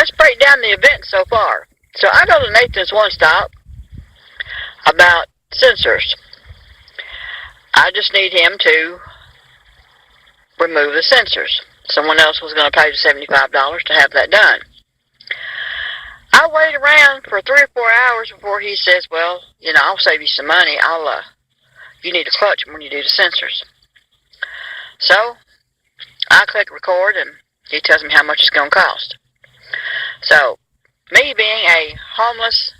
let's break down the event so far. So I go to Nathan's one stop about sensors. I just need him to remove the sensors. Someone else was going to pay the $75 to have that done. I wait around for 3 or 4 hours before he says, well, you know, I'll save you some money. You need a clutch when you do the sensors. So I click record and he tells me how much it's going to cost. So me being a homeless,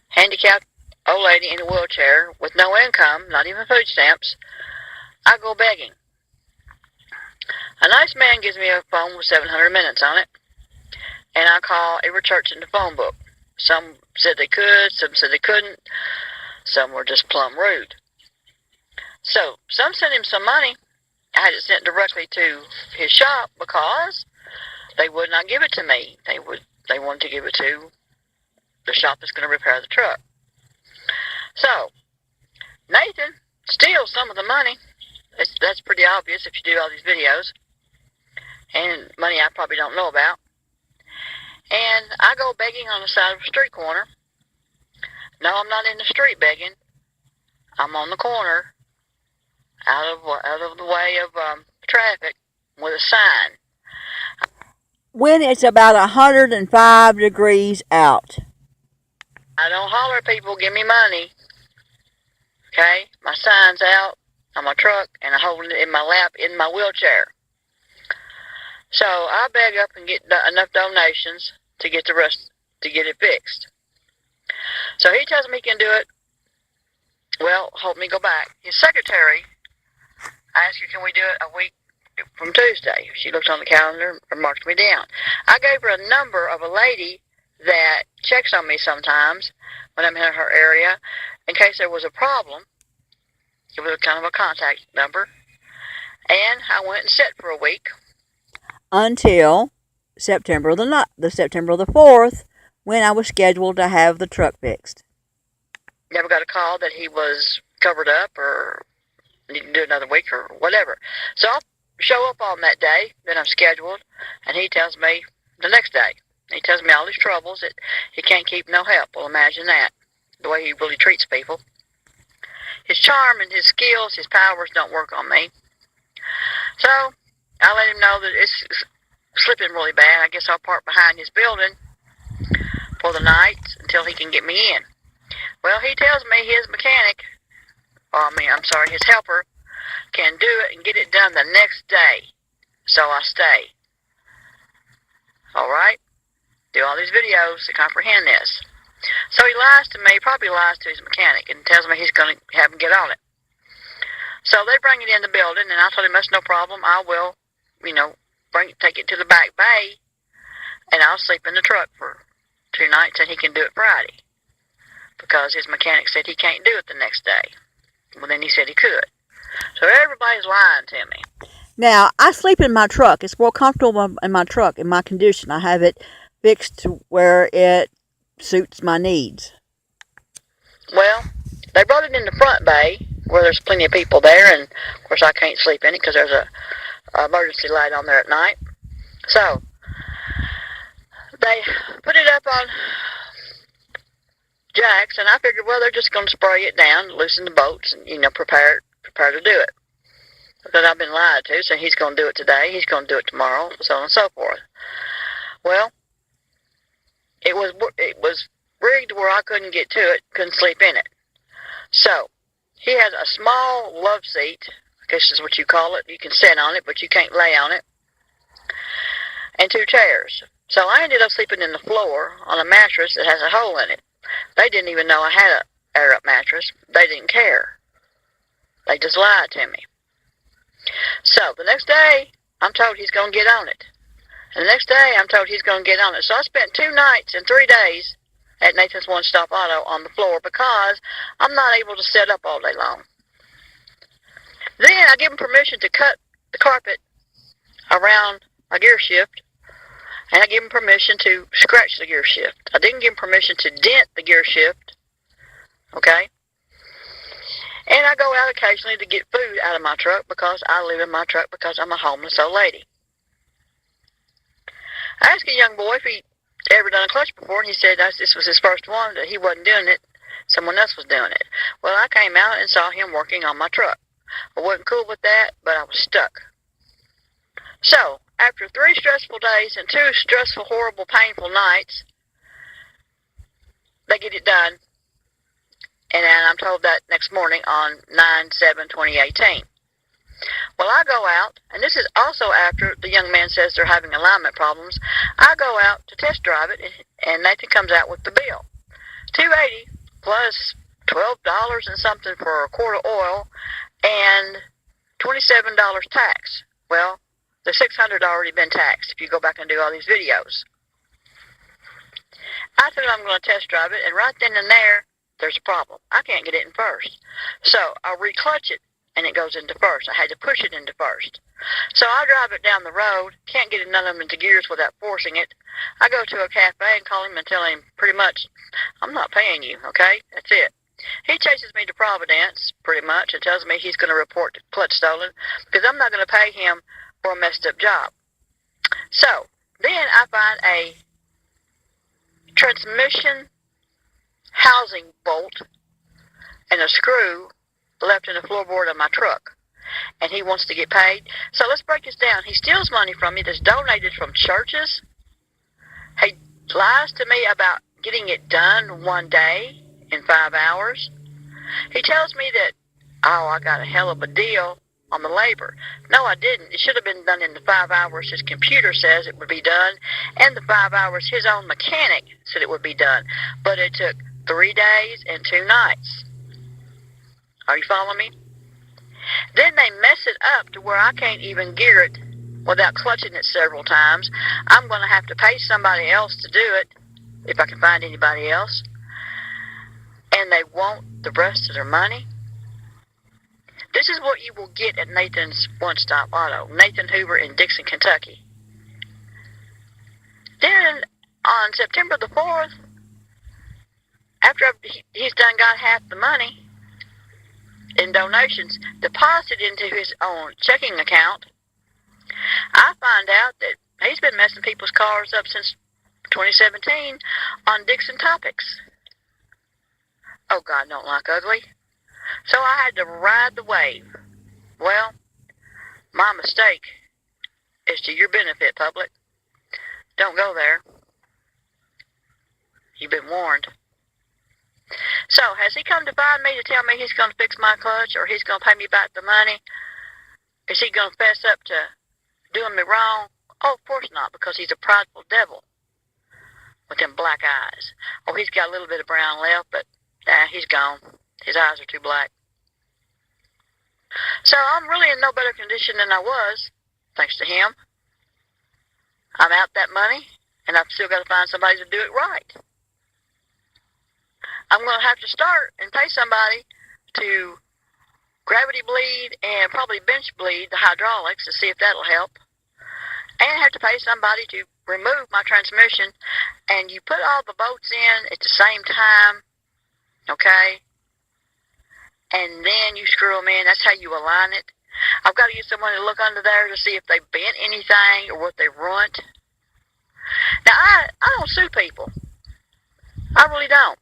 handicapped old lady in a wheelchair with no income, not even food stamps, I go begging. A nice man gives me a phone with 700 minutes on it, and I call every church in the phone book. Some said they could, some said they couldn't, some were just plumb rude. So some sent him some money. I had it sent directly to his shop because they would not give it to me. They wanted to give it to the shop that's going to repair the truck. So Nathan steals some of the money. That's pretty obvious if you do all these videos. And money I probably don't know about. And I go begging on the side of a street corner. No, I'm not in the street begging. I'm on the corner, out of the way of traffic, with a sign. When it's about 105 degrees out. I don't holler at people, give me money. Okay? My sign's out on my truck, and I'm holding it in my lap in my wheelchair. So I beg up and get enough donations to get the rest, to get it fixed. So he tells me he can do it. Well, help me go back. His secretary asked her, can we do it a week from Tuesday? She looked on the calendar and marked me down. I gave her a number of a lady that checks on me sometimes when I'm in her area in case there was a problem. It was kind of a contact number. And I went and sat for a week. Until September the 4th, when I was scheduled to have the truck fixed. Never got a call that he was covered up or needed to do another week or whatever. So I'll show up on that day that I'm scheduled, and he tells me the next day. He tells me all his troubles, that he can't keep no help. Well, imagine that, the way he really treats people. His charm and his skills, his powers don't work on me. So I let him know that it's slipping really bad. I guess I'll park behind his building for the night until he can get me in. Well, he tells me his mechanic, his helper, can do it and get it done the next day. So I stay. All right? Do all these videos to comprehend this. So he lies to me, probably lies to his mechanic, and tells me he's going to have him get on it. So they bring it in the building, and I told him that's no problem. I will, take it to the back bay, and I'll sleep in the truck for 2 nights, and he can do it Friday. Because his mechanic said he can't do it the next day. Well, then he said he could. So everybody's lying to me. Now, I sleep in my truck. It's more comfortable in my truck, in my condition. I have it fixed to where it suits my needs. Well, they brought it in the front bay, where there's plenty of people there, and of course I can't sleep in it because there's a emergency light on there at night. So they put it up on jacks, and I figured, well, they're just going to spray it down, loosen the bolts, and prepare to do it. But I've been lied to, so he's going to do it today, he's going to do it tomorrow, so on and so forth. Well, it was rigged where I couldn't get to it, couldn't sleep in it. So he has a small love seat, I guess is what you call it. You can sit on it, but you can't lay on it, and 2 chairs. So I ended up sleeping in the floor on a mattress that has a hole in it. They didn't even know I had an air-up mattress. They didn't care. They just lied to me. So the next day, I'm told he's going to get on it. And the next day, I'm told he's going to get on it. So I spent 2 nights and 3 days at Nathan's One Stop Auto on the floor because I'm not able to sit up all day long. Then I give him permission to cut the carpet around my gear shift, and I give him permission to scratch the gear shift. I didn't give him permission to dent the gear shift, okay? And I go out occasionally to get food out of my truck because I live in my truck because I'm a homeless old lady. I asked a young boy if he ever done a clutch before, and he said this was his first one, that he wasn't doing it. Someone else was doing it. Well, I came out and saw him working on my truck. I wasn't cool with that, but I was stuck. So, after 3 stressful days and 2 stressful, horrible, painful nights, they get it done. And I'm told that next morning on 9/7/2018. Well, I go out, and this is also after the young man says they're having alignment problems. I go out to test drive it, and Nathan comes out with the bill. $280 plus $12 and something for a quart of oil, and $27 tax. Well, the $600 already been taxed if you go back and do all these videos. I said I'm going to test drive it, and right then and there's a problem. I can't get it in first. So I reclutch it, and it goes into first. I had to push it into first. So I drive it down the road, can't get none of them into gears without forcing it. I go to a cafe and call him and tell him pretty much, I'm not paying you, okay? That's it. He chases me to Providence, pretty much, and tells me he's going to report the clutch stolen because I'm not going to pay him for a messed up job. So then I find a transmission housing bolt and a screw left in the floorboard of my truck, and he wants to get paid. So let's break this down. He steals money from me that's donated from churches. He lies to me about getting it done one day in 5 hours. He tells me that, oh, I got a hell of a deal on the labor. No, I didn't. It should have been done in the 5 hours his computer says it would be done, and the 5 hours his own mechanic said it would be done. But it took 3 days and 2 nights. Are you following me? Then they mess it up to where I can't even gear it without clutching it several times. I'm going to have to pay somebody else to do it, if I can find anybody else. And they want the rest of their money. This is what you will get at Nathan's One Stop Auto, Nathan Hoover in Dixon, Kentucky. Then on September the 4th, after he's done got half the money in donations deposited into his own checking account, I find out that he's been messing people's cars up since 2017 on Dixon Topics. Oh, God don't like ugly. So I had to ride the wave. Well, my mistake is to your benefit, public. Don't go there. You've been warned. So, has he come to find me to tell me he's going to fix my clutch, or he's going to pay me back the money? Is he going to fess up to doing me wrong? Oh, of course not, because he's a prideful devil with them black eyes. Oh, he's got a little bit of brown left, but he's gone. His eyes are too black. So I'm really in no better condition than I was, thanks to him. I'm out that money, and I've still got to find somebody to do it right. I'm going to have to start and pay somebody to gravity bleed and probably bench bleed the hydraulics to see if that'll help. And have to pay somebody to remove my transmission. And you put all the bolts in at the same time, okay? And then you screw them in. That's how you align it. I've got to get someone to look under there to see if they bent anything or what they runt. Now, I don't sue people. I really don't.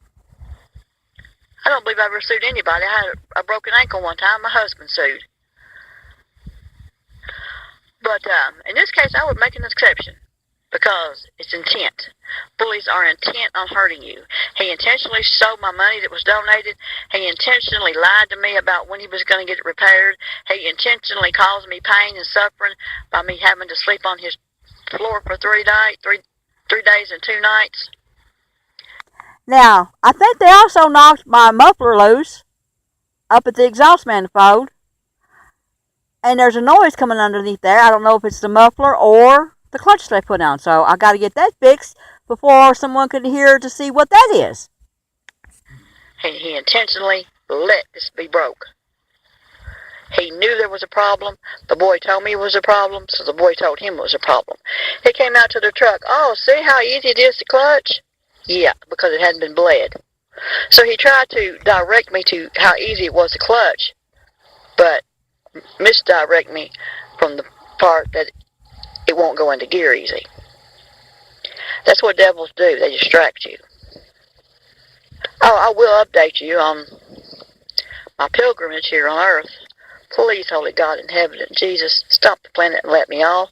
I don't believe I ever sued anybody. I had a broken ankle one time. My husband sued. But in this case, I would make an exception because it's intent. Bullies are intent on hurting you. He intentionally stole my money that was donated. He intentionally lied to me about when he was going to get it repaired. He intentionally caused me pain and suffering by me having to sleep on his floor for 3 days and 2 nights. Now, I think they also knocked my muffler loose up at the exhaust manifold. And there's a noise coming underneath there. I don't know if it's the muffler or the clutch they put on. So I got to get that fixed before someone could hear to see what that is. He intentionally let this be broke. He knew there was a problem. The boy told me it was a problem, so the boy told him it was a problem. He came out to the truck. Oh, see how easy it is to clutch? Yeah, because it hadn't been bled. So he tried to direct me to how easy it was to clutch, but misdirect me from the part that it won't go into gear easy. That's what devils do. They distract you. Oh, I will update you on my pilgrimage here on earth. Please, Holy God in heaven and Jesus, stop the planet and let me off.